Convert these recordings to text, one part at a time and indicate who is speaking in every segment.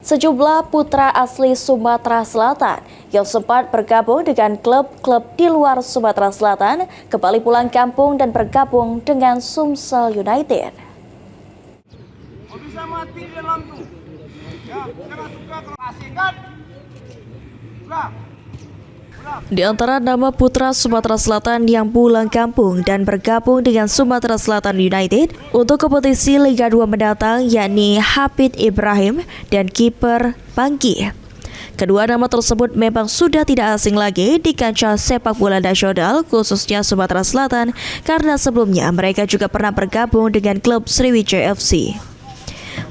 Speaker 1: Sejumlah putra asli Sumatera Selatan yang sempat bergabung dengan klub-klub di luar Sumatera Selatan kembali pulang kampung dan bergabung dengan Sumsel United.
Speaker 2: Bisa mati di dalam tuh. Ya, jangan suka kalau asingkan. Udah.
Speaker 1: Di antara nama putra Sumatera Selatan yang pulang kampung dan bergabung dengan Sumatera Selatan United untuk kompetisi Liga 2 mendatang yakni Hafid Ibrahim dan kiper Pangki. Kedua nama tersebut memang sudah tidak asing lagi di kancah sepak bola nasional khususnya Sumatera Selatan karena sebelumnya mereka juga pernah bergabung dengan klub Sriwijaya FC.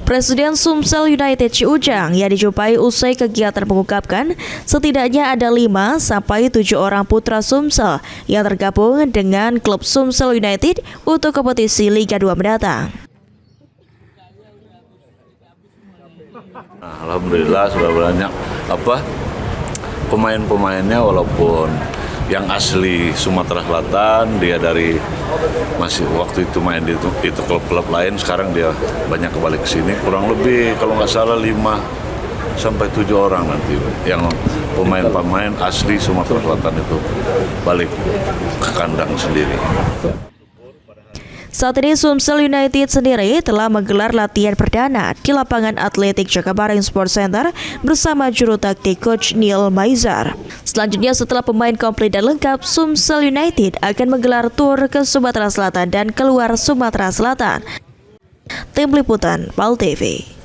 Speaker 1: Presiden Sumsel United Ci Ujang yang dijumpai usai kegiatan mengungkapkan setidaknya ada 5-7 orang putra Sumsel yang tergabung dengan klub Sumsel United untuk kompetisi Liga 2 mendatang.
Speaker 3: Alhamdulillah sudah banyak pemain-pemainnya, walaupun yang asli Sumatera Selatan, dia dari masih waktu itu main di itu klub-klub lain, sekarang dia banyak kembali ke sini, kurang lebih kalau nggak salah 5-7 orang nanti yang pemain-pemain asli Sumatera Selatan itu balik ke kandang sendiri.
Speaker 1: Saat ini Sumsel United sendiri telah menggelar latihan perdana di lapangan atletik Jakabaring Sports Center bersama juru taktik coach Neil Maizar. Selanjutnya setelah pemain komplit dan lengkap, Sumsel United akan menggelar tur ke Sumatera Selatan dan keluar Sumatera Selatan. Tim Liputan PAL TV.